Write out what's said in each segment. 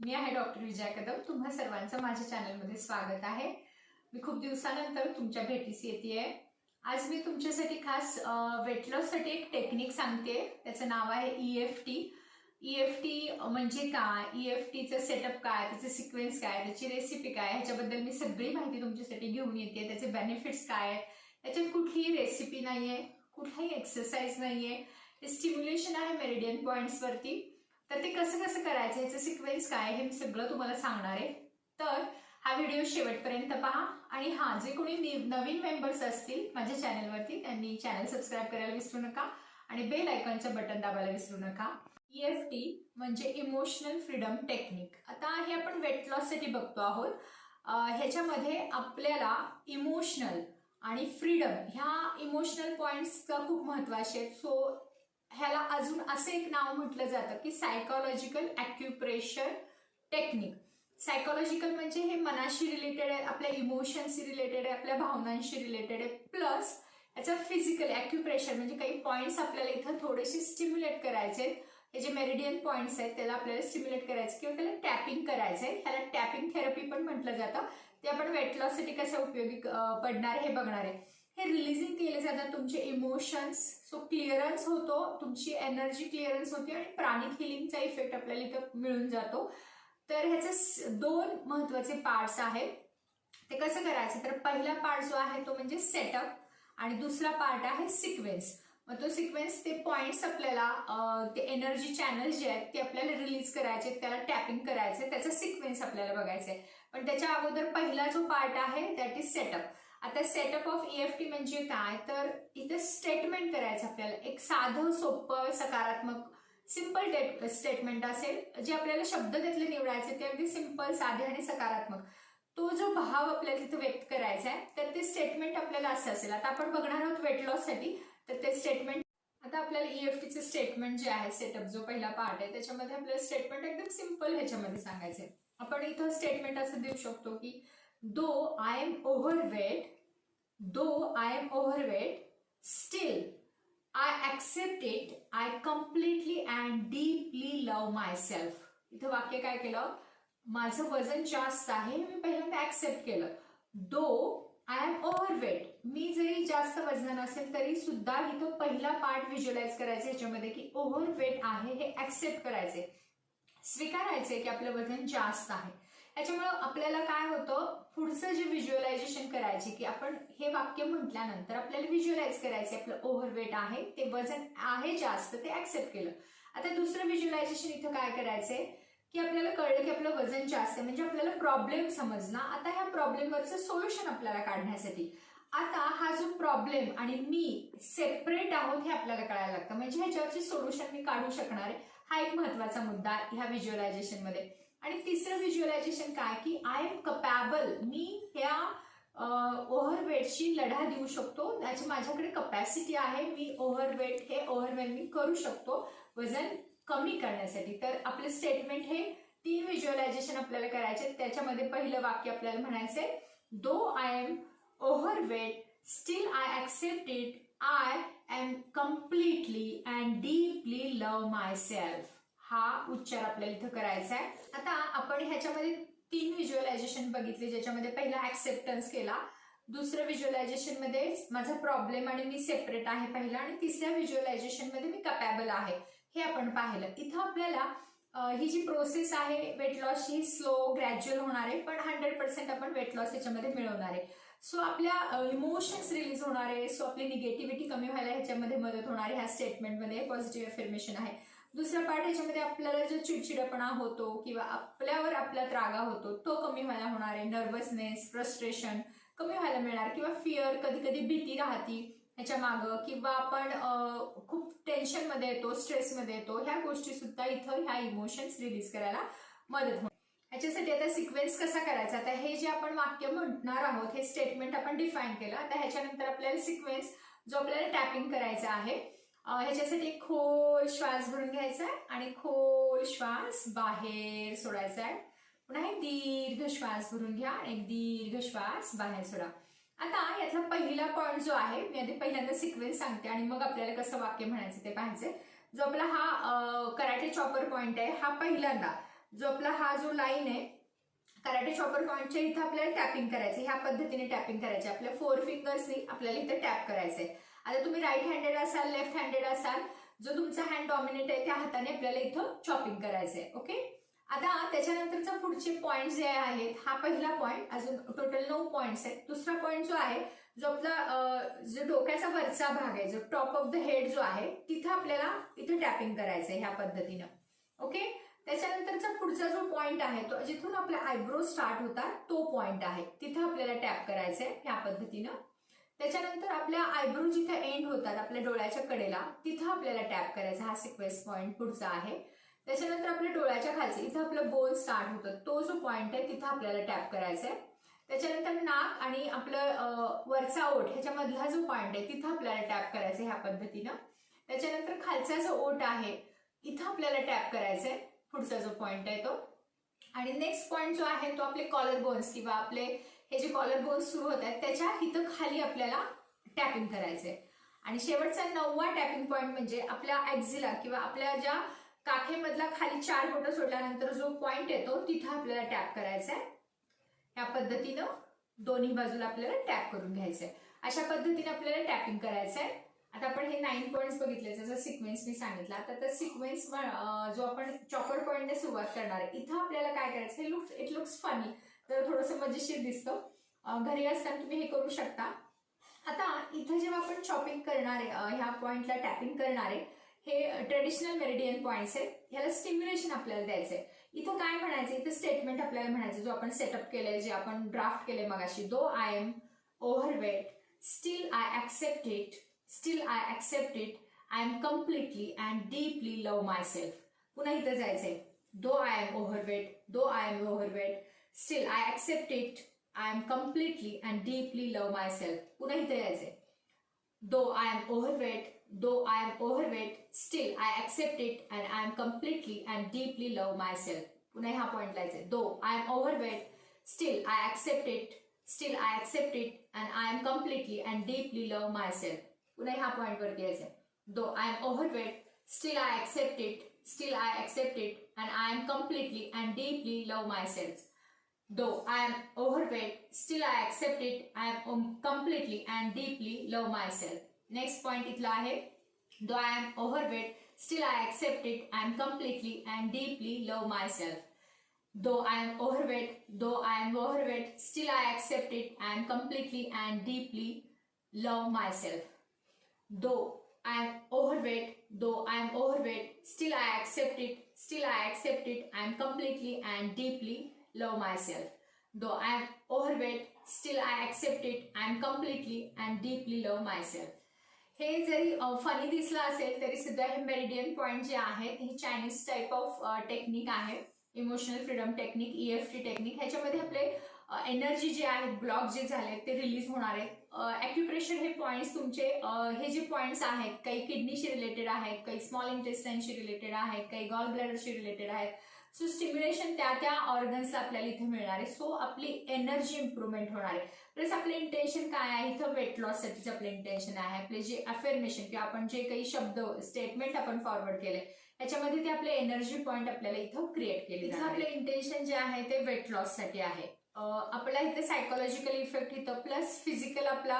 मी आहे डॉक्टर विजया कदम. तुम्हा सर्वांचं माझ्या चॅनलमध्ये स्वागत आहे. मी खूप दिवसानंतर तुमच्या भेटीस येतेय. आज मी तुमच्यासाठी खास वेट लॉससाठी एक टेक्निक सांगते. त्याचं नाव आहे EFT. EFT म्हणजे काय, EFTचं सेटअप काय, त्याचे सिक्वेन्स काय, त्याची रेसिपी काय, ह्याच्याबद्दल मी सगळी माहिती तुमच्यासाठी घेऊन येते. त्याचे बेनिफिट्स काय आहेत, याच्यात कुठलीही रेसिपी नाहीये, कुठलाही एक्सरसाइज नाहीये. हे स्टिम्युलेशन आहे मेरिडियन पॉइंट्स वरती. तर ते कसं कसं करायचं, याचं सिक्वेन्स काय हे मी सगळं तुम्हाला सांगणार आहे. तर हा व्हिडिओ शेवटपर्यंत पहा. आणि जे कोणी नवीन मेंबर्स असतील माझ्या चॅनलवरती त्यांनी चॅनल सबस्क्राईब करायला विसरू नका आणि बेल आयकॉनचं बटन दाबायला विसरू नका. EFT म्हणजे इमोशनल फ्रीडम टेक्निक. आता हे आपण वेट लॉससाठी बघतो आहोत. ह्याच्यामध्ये आपल्याला इमोशनल आणि फ्रीडम ह्या इमोशनल पॉइंट्सचा खूप महत्वाचे आहेत. सो ह्याला अजून असं एक नाव म्हटलं जातं की सायकोलॉजिकल ॲक्युप्रेशर टेक्निक. सायकोलॉजिकल म्हणजे हे मनाशी रिलेटेड आहे, आपल्या इमोशन्सशी रिलेटेड आहे, आपल्या भावनांशी रिलेटेड आहे. प्लस याचा फिजिकल ॲक्युप्रेशर म्हणजे काही पॉइंट्स आपल्याला इथं थोडेसे स्टिम्युलेट करायचे आहेत. हे जे मेरिडियन पॉइंट्स आहेत त्याला आपल्याला स्टिम्युलेट करायचं किंवा त्याला टॅपिंग करायचं आहे. त्याला टॅपिंग थेरपी पण म्हटलं जातं. ते आपण वेट लॉससाठी कसं उपयोगी पडणार हे बघणार आहे. हे रिलीजिंग केले जातात तुमचे इमोशन्स. सो क्लिअरन्स होतो, तुमची एनर्जी क्लिअरन्स होते आणि प्राणिक हिलिंगचा इफेक्ट आपल्याला इथं मिळून जातो. तर ह्याचे दोन महत्वाचे पार्ट्स आहेत. ते कसं करायचं, तर पहिला पार्ट जो आहे तो म्हणजे सेटअप आणि दुसरा पार्ट आहे सिक्वेन्स. मग तो सिक्वेन्स ते पॉइंट्स आपल्याला ते एनर्जी चॅनल्स जे आहेत ते आपल्याला रिलीज करायचे, त्याला टॅपिंग करायचे, त्याचा सिक्वेन्स आपल्याला बघायचा आहे. पण त्याच्या अगोदर पहिला जो पार्ट आहे दॅट इज सेटअप. आता सेटअप ऑफ EFT म्हणजे काय, तर इथं स्टेटमेंट करायचं आपल्याला. एक साधं सोपं सकारात्मक सिंपल स्टेटमेंट असेल. जे आपल्याला शब्द त्यातले निवडायचे ते अगदी सिंपल साधे आणि सकारात्मक. तो जो भाव आपल्याला तिथे व्यक्त करायचा आहे तर ते स्टेटमेंट आपल्याला असं असेल. आता आपण बघणार आहोत वेट लॉससाठी तर ते स्टेटमेंट. आता आपल्याला EFTचे स्टेटमेंट जे आहे, सेटअप जो पहिला पार्ट आहे त्याच्यामध्ये आपल्याला स्टेटमेंट एकदम सिंपल ह्याच्यामध्ये सांगायचंय. आपण इथं स्टेटमेंट असं देऊ शकतो की though I am overweight, still I accept it. I completely and deeply love myself. इथं वाक्य काय केलं, माझं वजन जास्त आहे मी पहिल्यांदा ऍक्सेप्ट केलं. though I am overweight, मी जरी जास्त वजन असेल तरी सुद्धा इथं पहिला पार्ट व्हिज्युअलाइज करायचं ह्याच्यामध्ये की ओव्हरवेट आहे हे ऍक्सेप्ट करायचे, स्वीकारायचे की आपलं वजन जास्त आहे. याच्यामुळे आपल्याला काय होतं, पुढचं जे व्हिज्युअलायझेशन करायचे की आपण हे वाक्य म्हटल्यानंतर आपल्याला व्हिज्युअलाइज करायचे आपलं ओव्हरवेट आहे, ते वजन आहे जास्त, ते ऍक्सेप्ट केलं. आता दुसरं व्हिज्युअलायझेशन इथं काय करायचंय की आपल्याला कळलं की आपलं वजन जास्त आहे म्हणजे आपल्याला प्रॉब्लेम समजला. आता ह्या प्रॉब्लेमवरचं सोल्युशन आपल्याला काढण्यासाठी आता हा जो प्रॉब्लेम आणि मी सेपरेट आहोत हे आपल्याला कळायला लागतं. म्हणजे ह्याच्यावरची सोल्युशन मी काढू शकणार आहे. हा एक महत्वाचा मुद्दा ह्या व्हिज्युअलायझेशन मध्ये. आणि तिसरं व्हिज्युअलायझेशन काय की आय एम कपॅबल, मी ह्या ओव्हरवेटशी लढा देऊ शकतो, त्याची माझ्याकडे कपॅसिटी आहे, मी ओव्हरवेट हे ओव्हरवेल्मिंग करू शकतो वजन कमी करण्यासाठी. तर आपले स्टेटमेंट हे 3 व्हिज्युअलायझेशन आपल्याला करायचे. त्याच्यामध्ये पहिलं वाक्य आपल्याला म्हणायचंय though I am overweight, still I accept it. I am completely and deeply love myself. हा उच्चार आपल्याला इथं करायचा आहे. आता आपण ह्याच्यामध्ये 3 व्हिज्युअलायझेशन बघितले, ज्याच्यामध्ये पहिला ऍक्सेप्टन्स केला, दुसरं व्हिज्युअलायझेशन मध्ये माझा प्रॉब्लेम आणि मी सेपरेट आहे पहिला, आणि तिसऱ्या व्हिज्युअलायझेशन मध्ये मी कपॅबल आहे हे आपण पाहिलं. इथं आपल्याला ही जी प्रोसेस आहे वेट लॉस ही स्लो ग्रॅज्युअल होणार आहे, पण 100% आपण वेट लॉस याच्यामध्ये मिळवणार आहे. सो आपल्या इमोशन्स रिलीज होणार आहे, सो आपली निगेटिव्हिटी कमी व्हायला ह्याच्यामध्ये मदत होणार आहे. ह्या स्टेटमेंटमध्ये पॉझिटिव्ह अफर्मेशन आहे. दुसरा पार्ट ह्याच्यामध्ये आपल्याला जो चिडचिडपणा होतो किंवा आपल्यावर आपल्यात रागा होतो तो कमी व्हायला होणार आहे. नर्वसनेस, फ्रस्ट्रेशन कमी व्हायला मिळणार, किंवा फिअर, कधी कधी भीती राहती ह्याच्या मागं, किंवा आपण खूप टेन्शन मध्ये येतो, स्ट्रेसमध्ये येतो, ह्या गोष्टी सुद्धा इथं ह्या इमोशन्स रिलीज करायला मदत होणार. ह्याच्यासाठी आता सिक्वेन्स कसा करायचा, आता हे जे आपण वाक्य म्हणणार आहोत हे स्टेटमेंट आपण डिफाईन केलं. आता ह्याच्यानंतर आपल्याला सिक्वेन्स जो आपल्याला टॅपिंग करायचा आहे, ह्याच्यासाठी खोल श्वास भरून घ्यायचा आहे आणि खोल श्वास बाहेर सोडायचा आहे. पुन्हा एक दीर्घ श्वास भरून घ्या आणि एक दीर्घ श्वास बाहेर सोडा. आता यातला पहिला पॉइंट जो आहे, मी आधी पहिल्यांदा सिक्वेन्स सांगते आणि मग आपल्याला कसं वाक्य म्हणायचं ते पाहायचंय. जो आपला हा कराटे चॉपर पॉइंट आहे, हा पहिल्यांदा जो आपला हा जो लाईन आहे कराटे चॉपर पॉइंटच्या इथं आपल्याला टॅपिंग करायचं, ह्या पद्धतीने टॅपिंग करायचे. आपल्या 4 फिंगर्सनी आपल्याला इथं टॅप करायचंय. आता तुम्ही राईट हँडेड असाल, लेफ्ट हँडेड असाल, जो तुमचा हँड डॉमिनेट आहे त्या हाताने आपल्याला इथं चॉपिंग करायचंय. ओके. आता त्याच्यानंतरचा पुढचे पॉइंट जे आहेत, हा पहिला पॉइंट, अजून टोटल 9 पॉइंट्स आहेत. दुसरा पॉइंट जो आहे, जो आपला जो डोक्याचा वरचा भाग आहे, जो टॉप ऑफ द हेड जो आहे, तिथं आपल्याला इथं टॅपिंग करायचंय ह्या पद्धतीनं. ओके. त्याच्यानंतरचा पुढचा जो पॉइंट आहे, तो जिथून आपला आयब्रो स्टार्ट होतात तो पॉइंट आहे, तिथं आपल्याला टॅप करायचंय ह्या पद्धतीनं. त्याच्यानंतर आपल्या आयब्रो जिथे एंड होतात आपल्या डोळ्याच्या कडेला, तिथं आपल्याला टॅप करायचा. हा सिक्वेन्स पॉइंट पुढचा आहे. त्याच्यानंतर आपल्या डोळ्याच्या खालचे इथं आपलं बोन स्टार्ट होतं, तो जो पॉइंट आहे तिथं आपल्याला टॅप करायचा आहे. त्याच्यानंतर नाक आणि आपलं वरचा ओठ ह्याच्यामधला जो पॉइंट आहे तिथं आपल्याला टॅप करायचं ह्या पद्धतीनं. त्याच्यानंतर खालचा जो ओठ आहे इथं आपल्याला टॅप करायचा आहे, पुढचा जो पॉइंट आहे तो. आणि नेक्स्ट पॉइंट जो आहे तो आपले कॉलर बोन्स किंवा आपले हे जे कॉलर बोन्स सुरू होत आहेत त्याच्या इथं खाली आपल्याला टॅपिंग करायचंय. आणि शेवटचा 9वा टॅपिंग पॉइंट म्हणजे आपल्या ॲक्झिला किंवा आपल्या ज्या काखेमधला खाली 4 बोटं सोडल्यानंतर जो पॉइंट येतो तिथं आपल्याला टॅप करायचा आहे. या पद्धतीनं दोन्ही बाजूला आपल्याला टॅप करून घ्यायचंय. अशा पद्धतीने आपल्याला टॅपिंग करायचं आहे. आता आपण हे 9 पॉइंट्स बघितले, जसं सिक्वेन्स मी सांगितला. तर त्या सिक्वेन्स जो आपण चॉपर पॉइंटने सुरुवात करणार आहे, इथं आपल्याला काय करायचं, इट लुक्स फनी, तर थोडंसं मजेशीर दिसतं. घरी असताना तुम्ही हे करू शकता. आता इथं जेव्हा आपण चॉपिंग करणार आहे, ह्या पॉइंटला टॅपिंग करणार आहे, हे ट्रेडिशनल मेरिडियन पॉइंट्स आहेत. ह्याला स्टिम्युलेशन आपल्याला द्यायचंय. इथं काय म्हणायचं, इथं स्टेटमेंट आपल्याला म्हणायचं, जो आपण सेटअप केलंय, जे आपण ड्राफ्ट केलंय मगाशी. Though I am overweight still I accept it, still I accept it, I am completely and deeply love my self. पुन्हा इथं जायचंय. Though I am overweight, though I am overweight still I accept it, I am completely and deeply love my self. पुन्हा इथं यायचंय. Though I am overweight, though I am overweight, still I accept it and I am completely and deeply love myself. पुन्हा हा point लायचा. Though I am overweight, still I accept it, still I accept it and I am completely and deeply love myself. पुन्हा हा point वरती यायचा. Though I am overweight, still I accept it, still I accept it and I am completely and deeply love myself. Though I am overweight, still I accept it, I am completely and deeply love myself. Next point इथला आहे. Though I am overweight still I accept it, I am completely and deeply love my self. Though I am overweight, though I am overweight still I accept it, I am completely and deeply love my self. Though I am overweight, though I am overweight still I accept it, still I accept it, I am completely and deeply love my self. Though I am overweight still I accept it, I am completely and deeply love my self. हे जरी funny दिसलं असेल तरी सुद्धा हे meridian point जे आहेत, ही Chinese type of technique आहे, emotional freedom technique, EFT technique. ह्याच्यामध्ये आपले एनर्जी जे आहेत, ब्लॉक जे झाले ते रिलीज होणार आहेत. ॲक्युप्रेशर हे पॉइंट्स तुमचे, हे जे पॉइंट्स आहेत, काही किडनीशी रिलेटेड आहेत, काही स्मॉल इंटेस्टाईनशी रिलेटेड आहेत, काही गॉल ब्लॅडरशी रिलेटेड आहेत. सो स्टिम्युलेशन त्या ऑर्गन्सला आपल्याला इथे मिळणार आहे. सो आपली एनर्जी इम्प्रूव्हमेंट होणार आहे. प्लस आपलं इंटेन्शन काय आहे, इथं वेट लॉस साठीच आपलं इंटेन्शन आहे. आपले जे अफर्मेशन किंवा आपण जे काही शब्द स्टेटमेंट आपण फॉरवर्ड केले त्याच्यामध्ये ते आपले एनर्जी पॉइंट आपल्याला इथं क्रिएट केले. इथं आपलं इंटेन्शन जे आहे ते वेट लॉस साठी आहे. आपला इथे सायकोलॉजिकल इफेक्ट इथं प्लस फिजिकल आपला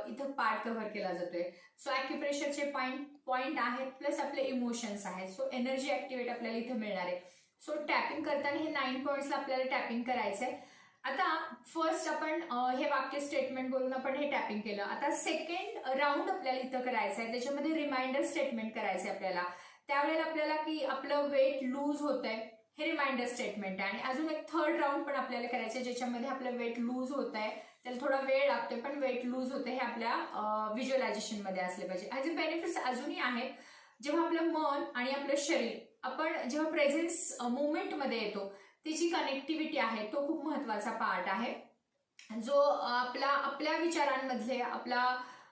इथं पार्ट कव्हर केला जातोय. सो ॲक्युप्रेशरचे पॉइंट आहेत प्लस आपले इमोशन्स आहेत. सो एनर्जी ऍक्टिव्हेट आपल्याला इथं मिळणार आहे. सो टॅपिंग करताना हे 9 पॉइंट्सला आपल्याला टॅपिंग करायचंय. आता फर्स्ट आपण हे वाक्य स्टेटमेंट बोलून आपण हे टॅपिंग केलं. आता सेकंड राऊंड आपल्याला इथं करायचं आहे, त्याच्यामध्ये रिमाइंडर स्टेटमेंट करायचंय आपल्याला. त्यावेळेला आपल्याला की आपलं वेट लूज होतंय हे रिमाइंडर स्टेटमेंट आहे. आणि अजून एक थर्ड राऊंड पण आपल्याला करायचं आहे, ज्याच्यामध्ये आपलं वेट लूज होत आहे, त्याला थोडा वेळ लागतोय पण वेट लूज होतं हे आपल्या व्हिज्युअलायझेशन मध्ये असले पाहिजे. ह्याचे बेनिफिट्स अजूनही आहेत. जेव्हा आपलं मन आणि आपलं शरीर आपण जेव्हा प्रेझेन्स मुवमेंटमध्ये येतो, त्याची कनेक्टिव्हिटी आहे तो खूप महत्वाचा पार्ट आहे. जो आपल्या विचारांमधले आपला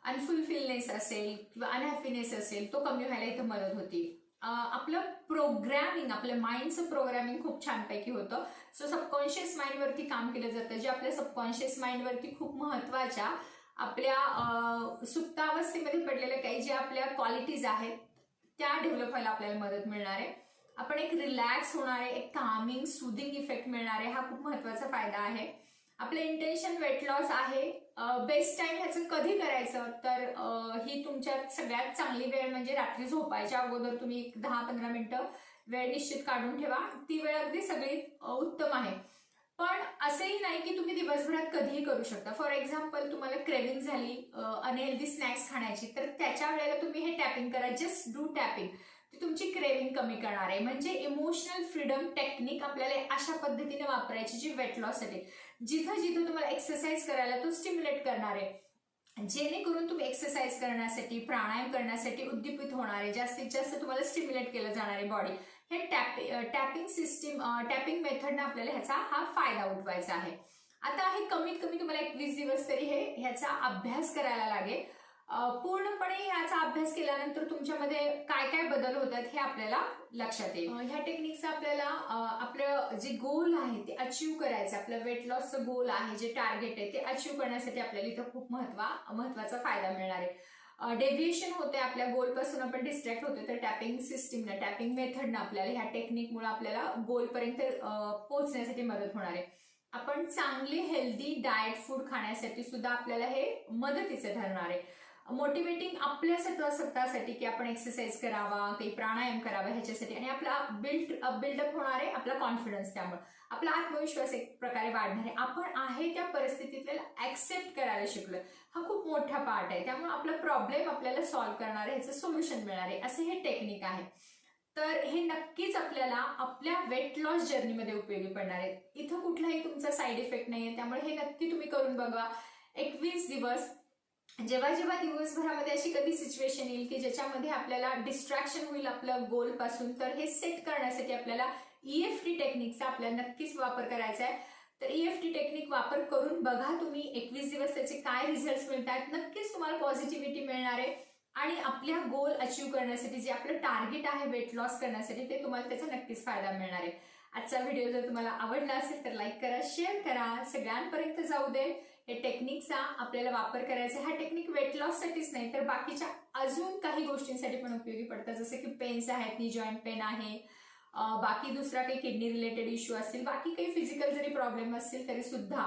अनफुलफिलनेस असेल किंवा अनहॅपीनेस असेल तो कमी व्हायला इथं मदत होती. आपलं प्रोग्रॅमिंग, आपल्या माइंडचं प्रोग्रॅमिंग खूप छानपैकी होतं. सो सबकॉन्शियस माइंडवरती काम केलं जातं, जे आपल्या सबकॉन्शियस माइंडवरती खूप महत्वाच्या आपल्या सुप्तावस्थेमध्ये पडलेल्या काही ज्या आपल्या क्वालिटीज आहेत त्या डेव्हलप व्हायला आपल्याला मदत मिळणार आहे. आपण एक रिलॅक्स होणारे, एक कामिंग सुदिंग इफेक्ट मिळणारे, हा खूप महत्वाचा फायदा आहे. आपलं इंटेन्शन वेट लॉस आहे. बेस्ट टाइम ह्याचं कधी करायचं, तर ही तुमच्यात सगळ्यात चांगली वेळ म्हणजे रात्री झोपायच्या अगोदर तुम्ही एक 10-15 मिनिटं वेळ निश्चित काढून ठेवा. ती वेळ अगदी सगळी उत्तम आहे. पण असंही नाही की तुम्ही दिवसभरात कधीही करू शकता. फॉर एक्झाम्पल तुम्हाला क्रेविंग झाली अनहेल्दी स्नॅक्स खाण्याची, तर त्याच्या वेळेला तुम्ही हे टॅपिंग करा. Just do tapping. ती तुमची क्रेविंग कमी करणार आहे. म्हणजे इमोशनल फ्रीडम टेक्निक आपल्याला अशा पद्धतीने वापरायची जी वेट लॉससाठी, जिथं जिथं तुम्हाला एक्सरसाइज करायला तो स्टिम्युलेट करणार आहे, जेणेकरून तुम्ही एक्सरसाइज करण्यासाठी, प्राणायाम करण्यासाठी उद्दीपित होणार आहे, जास्तीत जास्त तुम्हाला स्टिम्युलेट केलं जाणार आहे बॉडी. हे टॅपिंग सिस्टीम, टॅपिंग मेथडनं आपल्याला ह्याचा हा फायदा उठवायचा आहे. आता हे कमीत कमी तुम्हाला 21 दिवस तरी ह्याचा अभ्यास करायला लागेल. पूर्णपणे ह्याचा अभ्यास केल्यानंतर तुमच्यामध्ये काय काय बदल होतात हे आपल्याला लक्षात येईल. ह्या टेक्निकचा आपल्याला आपलं जे गोल आहे ते अचीव्ह करायचं, आपलं वेट लॉसचं गोल आहे, जे टार्गेट आहे ते अचीव्ह करण्यासाठी आपल्याला इथं खूप महत्वाचा फायदा मिळणार आहे. डेव्हिएशन होते, आपल्या गोलपासून आपण डिस्ट्रॅक्ट होतो, तर टॅपिंग सिस्टीमनं, टॅपिंग मेथडनं आपल्याला ह्या टेक्निकमुळे आपल्याला गोलपर्यंत पोहोचण्यासाठी मदत होणार आहे. आपण चांगले हेल्दी डाएट फूड खाण्यासाठी सुद्धा आपल्याला हे मदतीचं ठरणार आहे. मोटिवेटिंग आपल्या स्वतःसाठी की आपण एक्सरसाइज करावा, काही प्राणायाम करावा ह्याच्यासाठी, आणि आपला बिल्डअप होणार आहे आपला कॉन्फिडन्स. त्यामुळे आपला आत्मविश्वास एक प्रकारे वाढणार आहे. आपण आहे त्या परिस्थितीतला ऍक्सेप्ट करायला शिकलोय, हा खूप मोठा पार्ट आहे. त्यामुळे आपला प्रॉब्लेम आपल्याला सॉल्व्ह करणार आहे, ह्याचं सोल्युशन मिळणार आहे, असं हे टेक्निक आहे. तर हे नक्कीच आपल्याला आपल्या वेट लॉस जर्नीमध्ये उपयोगी पडणार आहे. इथं कुठलाही तुमचा साईड इफेक्ट नाहीये, त्यामुळे हे नक्की तुम्ही करून बघा. 21 दिवस. जेव्हा जेव्हा दिवसभरामध्ये अशी कधी सिच्युएशन येईल की ज्याच्यामध्ये आपल्याला डिस्ट्रॅक्शन होईल आपलं गोल पासून, तर हे सेट करण्यासाठी आपल्याला EFT टेक्निकचा आपल्याला नक्कीच वापर करायचा आहे. तर EFT टेक्निक वापर करून बघा तुम्ही. 21 दिवस त्याचे काय रिझल्ट मिळतात, नक्कीच तुम्हाला पॉझिटिव्हिटी मिळणार आहे, आणि आपल्या गोल अचीव्ह करण्यासाठी, जे आपलं टार्गेट आहे वेट लॉस करण्यासाठी, ते तुम्हाला त्याचा नक्कीच फायदा मिळणार आहे. आजचा व्हिडिओ जर तुम्हाला आवडला असेल तर लाईक करा, शेअर करा, सगळ्यांपर्यंत जाऊ दे. हे टेक्निकचा आपल्याला वापर करायचा. हा टेक्निक वेट लॉस साठीच नाही, तर बाकीच्या अजून काही गोष्टींसाठी पण उपयोगी पडतात, जसे की पेन्स आहेत, नी जॉईंट पेन आहे, बाकी दुसरा काही किडनी रिलेटेड इश्यू असतील, बाकी काही फिजिकल जरी प्रॉब्लेम असतील तरी सुद्धा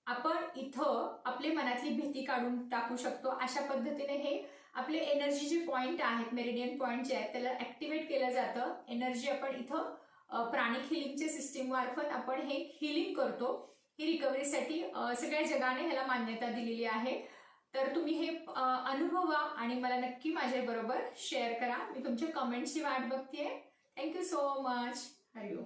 आपण इथं आपली मनातली भीती काढून टाकू शकतो. अशा पद्धतीने हे आपले एनर्जी जे पॉइंट आहेत, मेरिडियन पॉइंट जे आहेत, त्याला ऍक्टिव्हेट केलं जातं. एनर्जी आपण इथं प्राणिक हिलिंगच्या सिस्टीम मार्फत आपण हे हिलिंग करतो. ही रिकव्हरीसाठी सगळ्या जगाने ह्याला मान्यता दिलेली आहे. तर तुम्ही हे अनुभवा आणि मला नक्की माझ्याबरोबर शेअर करा. मी तुमच्या कमेंट्सची वाट बघतेय. Thank you so much. हरिओम.